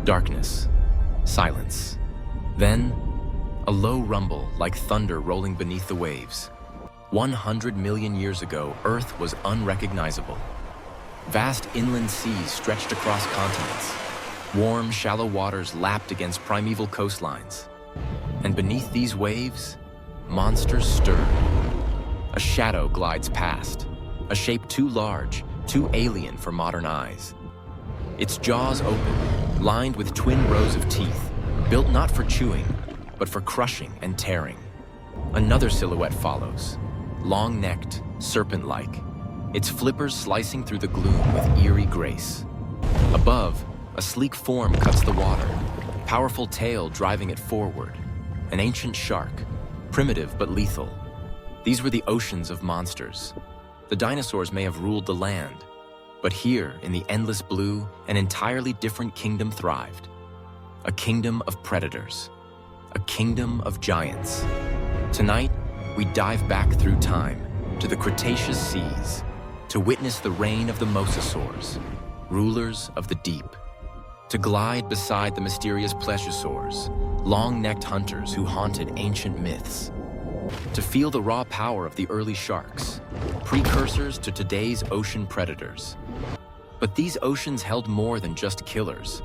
Darkness. Silence. Then, a low rumble like thunder rolling beneath the waves. 100 million years ago, Earth was unrecognizable. Vast inland seas stretched across continents. Warm, shallow waters lapped against primeval coastlines. And beneath these waves, monsters stirred. A shadow glides past, a shape too large, too alien for modern eyes. Its jaws open, lined with twin rows of teeth, built not for chewing, but for crushing and tearing. Another silhouette follows, long-necked, serpent-like, its flippers slicing through the gloom with eerie grace. Above, a sleek form cuts the water, powerful tail driving it forward. An ancient shark, primitive but lethal. These were the oceans of monsters. The dinosaurs may have ruled the land, but here, in the endless blue, an entirely different kingdom thrived. A kingdom of predators. A kingdom of giants. Tonight, we dive back through time to the Cretaceous seas to witness the reign of the Mosasaurs, rulers of the deep. To glide beside the mysterious Plesiosaurs, long-necked hunters who haunted ancient myths. To feel the raw power of the early sharks, precursors to today's ocean predators. But these oceans held more than just killers.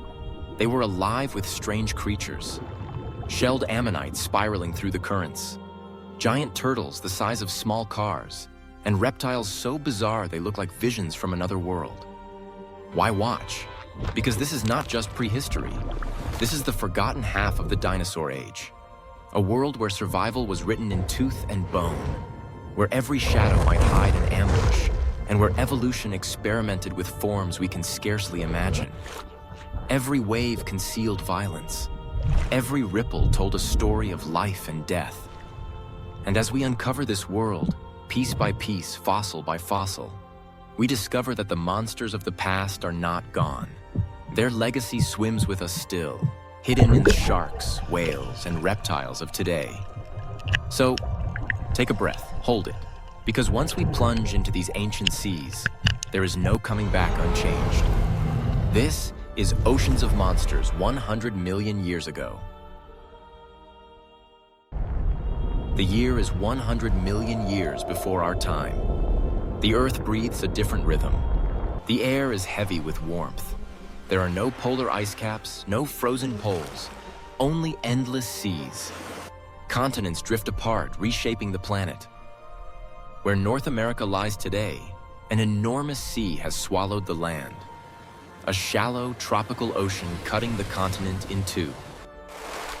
They were alive with strange creatures. Shelled ammonites spiraling through the currents. Giant turtles the size of small cars. And reptiles so bizarre they look like visions from another world. Why watch? Because this is not just prehistory. This is the forgotten half of the dinosaur age. A world where survival was written in tooth and bone, where every shadow might hide an ambush, and where evolution experimented with forms we can scarcely imagine. Every wave concealed violence. Every ripple told a story of life and death. And as we uncover this world, piece by piece, fossil by fossil, we discover that the monsters of the past are not gone. Their legacy swims with us still, hidden in the sharks, whales, and reptiles of today. So, take a breath, hold it, because once we plunge into these ancient seas, there is no coming back unchanged. This is Oceans of Monsters 100 million years ago. The year is 100 million years before our time. The Earth breathes a different rhythm. The air is heavy with warmth. There are no polar ice caps, no frozen poles, only endless seas. Continents drift apart, reshaping the planet. Where North America lies today, an enormous sea has swallowed the land. A shallow, tropical ocean cutting the continent in two.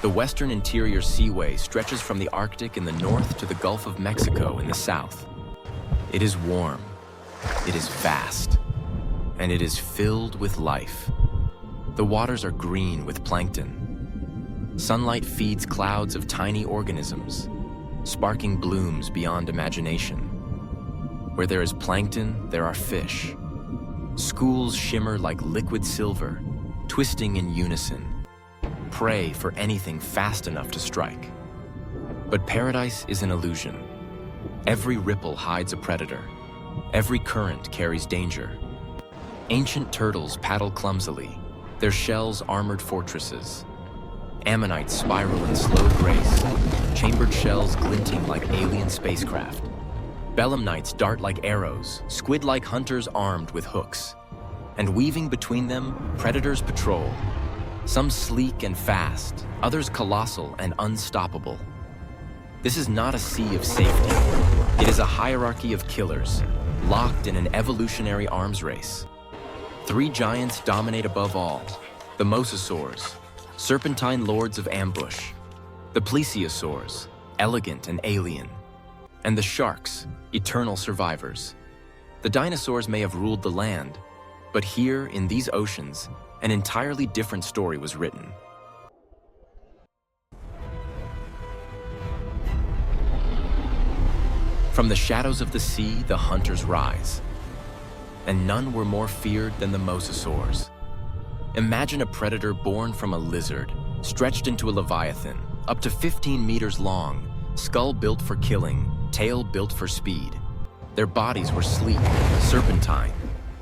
The western interior seaway stretches from the Arctic in the north to the Gulf of Mexico in the south. It is warm, it is vast, and it is filled with life. The waters are green with plankton. Sunlight feeds clouds of tiny organisms, sparking blooms beyond imagination. Where there is plankton, there are fish. Schools shimmer like liquid silver, twisting in unison. Prey for anything fast enough to strike. But paradise is an illusion. Every ripple hides a predator. Every current carries danger. Ancient turtles paddle clumsily, their shells armored fortresses. Ammonites spiral in slow grace, chambered shells glinting like alien spacecraft. Belemnites dart like arrows, squid-like hunters armed with hooks. And weaving between them, predators patrol. Some sleek and fast, others colossal and unstoppable. This is not a sea of safety. It is a hierarchy of killers, locked in an evolutionary arms race. Three giants dominate above all: the Mosasaurs, serpentine lords of ambush; the Plesiosaurs, elegant and alien; and the sharks, eternal survivors. The dinosaurs may have ruled the land, but here in these oceans, an entirely different story was written. From the shadows of the sea, the hunters rise. And none were more feared than the Mosasaurs. Imagine a predator born from a lizard, stretched into a leviathan, up to 15 meters long, skull built for killing, tail built for speed. Their bodies were sleek, serpentine.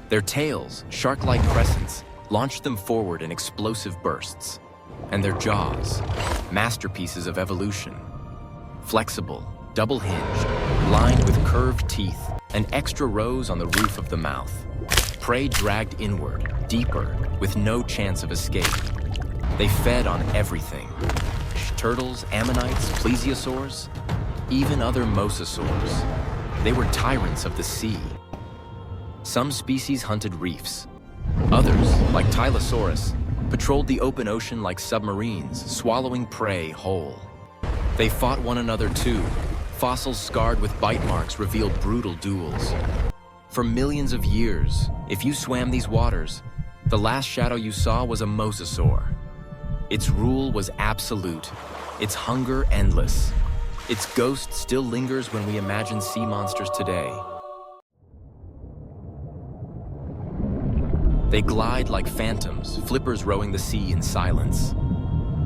Their tails, shark-like crescents, launched them forward in explosive bursts. And their jaws, masterpieces of evolution. Flexible, double-hinged, lined with curved teeth and extra rows on the roof of the mouth. Prey dragged inward, deeper, with no chance of escape. They fed on everything. Turtles, ammonites, plesiosaurs, even other mosasaurs. They were tyrants of the sea. Some species hunted reefs. Others, like Tylosaurus, patrolled the open ocean like submarines, swallowing prey whole. They fought one another too. Fossils scarred with bite marks reveal brutal duels. For millions of years, if you swam these waters, the last shadow you saw was a mosasaur. Its rule was absolute, its hunger endless. Its ghost still lingers when we imagine sea monsters today. They glide like phantoms, flippers rowing the sea in silence.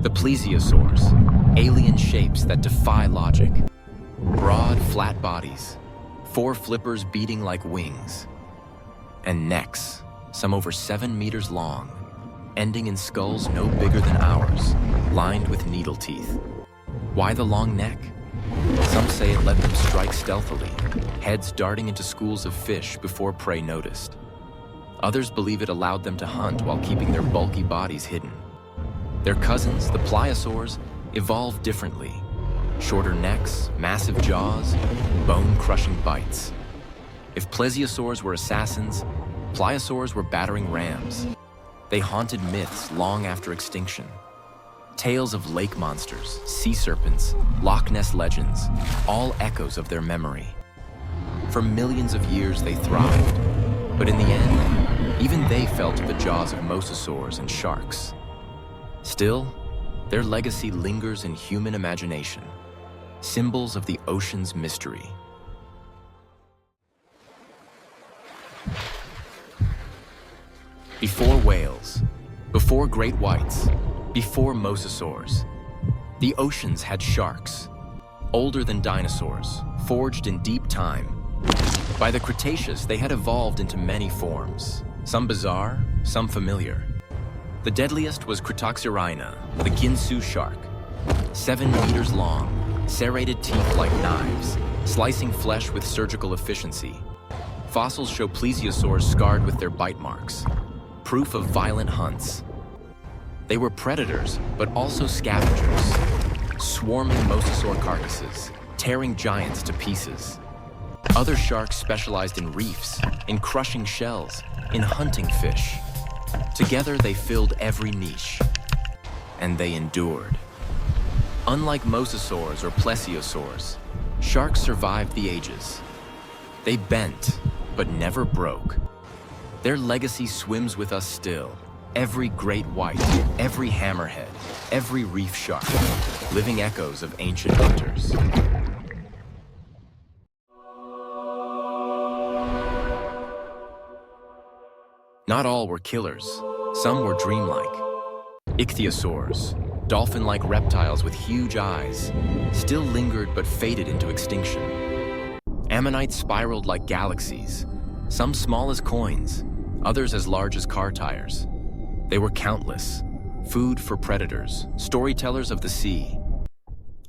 The Plesiosaurs, alien shapes that defy logic. Broad, flat bodies, 4 flippers beating like wings. And necks, some over 7 meters long, ending in skulls no bigger than ours, lined with needle teeth. Why the long neck? Some say it let them strike stealthily, heads darting into schools of fish before prey noticed. Others believe it allowed them to hunt while keeping their bulky bodies hidden. Their cousins, the pliosaurs, evolved differently. Shorter necks, massive jaws, bone-crushing bites. If plesiosaurs were assassins, pliosaurs were battering rams. They haunted myths long after extinction. Tales of lake monsters, sea serpents, Loch Ness legends, all echoes of their memory. For millions of years they thrived, but in the end, even they fell to the jaws of mosasaurs and sharks. Still, their legacy lingers in human imagination, symbols of the ocean's mystery. Before whales, before great whites, before mosasaurs, the oceans had sharks, older than dinosaurs, forged in deep time. By the Cretaceous, they had evolved into many forms, some bizarre, some familiar. The deadliest was Cretoxyrhina, the Ginsu shark. 7 meters long, serrated teeth like knives, slicing flesh with surgical efficiency. Fossils show plesiosaurs scarred with their bite marks, proof of violent hunts. They were predators, but also scavengers, swarming mosasaur carcasses, tearing giants to pieces. Other sharks specialized in reefs, in crushing shells, in hunting fish. Together, they filled every niche, and they endured. Unlike mosasaurs or plesiosaurs, sharks survived the ages. They bent, but never broke. Their legacy swims with us still. Every great white, every hammerhead, every reef shark, living echoes of ancient hunters. Not all were killers. Some were dreamlike. Ichthyosaurs, dolphin-like reptiles with huge eyes, still lingered but faded into extinction. Ammonites spiraled like galaxies, some small as coins, others as large as car tires. They were countless, food for predators, storytellers of the sea.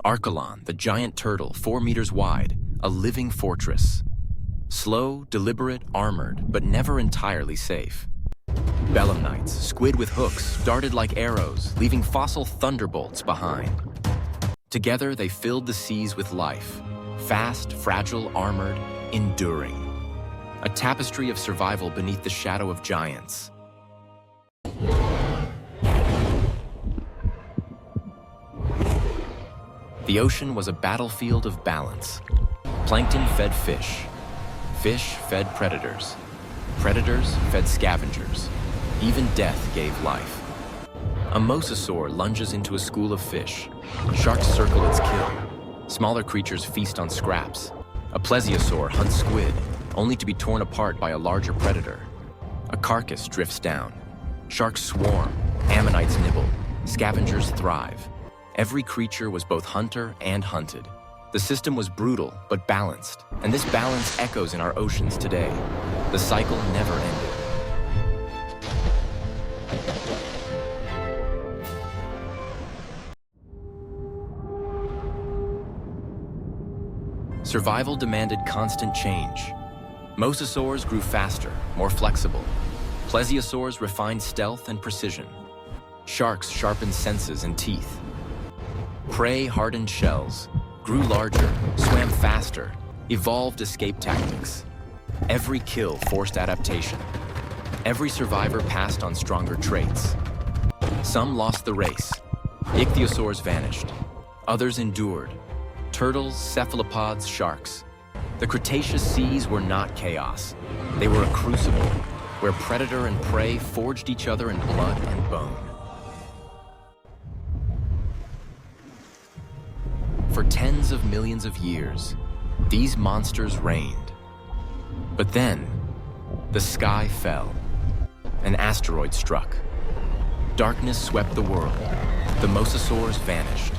Archelon, the giant turtle, 4 meters wide, a living fortress. Slow, deliberate, armored, but never entirely safe. Belemnites, squid with hooks, darted like arrows, leaving fossil thunderbolts behind. Together, they filled the seas with life. Fast, fragile, armored, enduring. A tapestry of survival beneath the shadow of giants. The ocean was a battlefield of balance. Plankton fed fish. Fish fed predators. Predators fed scavengers. Even death gave life. A mosasaur lunges into a school of fish. Sharks circle its kill. Smaller creatures feast on scraps. A plesiosaur hunts squid, only to be torn apart by a larger predator. A carcass drifts down. Sharks swarm, ammonites nibble, scavengers thrive. Every creature was both hunter and hunted. The system was brutal, but balanced, and this balance echoes in our oceans today. The cycle never ended. Survival demanded constant change. Mosasaurs grew faster, more flexible. Plesiosaurs refined stealth and precision. Sharks sharpened senses and teeth. Prey hardened shells, grew larger, swam faster, evolved escape tactics. Every kill forced adaptation. Every survivor passed on stronger traits. Some lost the race. Ichthyosaurs vanished. Others endured. Turtles, cephalopods, sharks. The Cretaceous seas were not chaos. They were a crucible, where predator and prey forged each other in blood and bone. For tens of millions of years, these monsters reigned. But then, the sky fell. An asteroid struck. Darkness swept the world. The Mosasaurs vanished.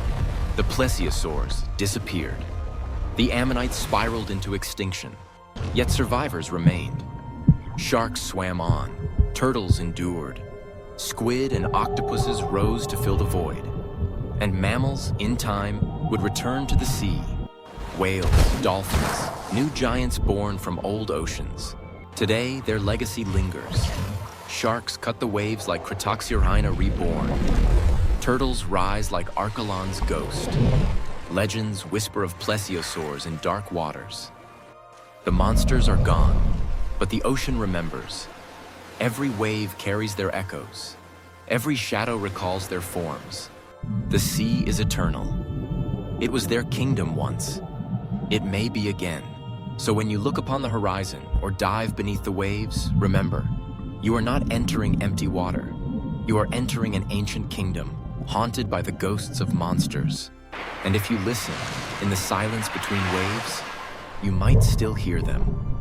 The Plesiosaurs disappeared. The ammonites spiraled into extinction, yet survivors remained. Sharks swam on. Turtles endured. Squid and octopuses rose to fill the void. And mammals, in time, would return to the sea. Whales, dolphins, new giants born from old oceans. Today, their legacy lingers. Sharks cut the waves like Cretoxyrhina reborn. Turtles rise like Archelon's ghost. Legends whisper of Plesiosaurs in dark waters. The monsters are gone, but the ocean remembers. Every wave carries their echoes. Every shadow recalls their forms. The sea is eternal. It was their kingdom once. It may be again. So when you look upon the horizon or dive beneath the waves, remember, you are not entering empty water. You are entering an ancient kingdom, haunted by the ghosts of monsters. And if you listen, in the silence between waves, you might still hear them.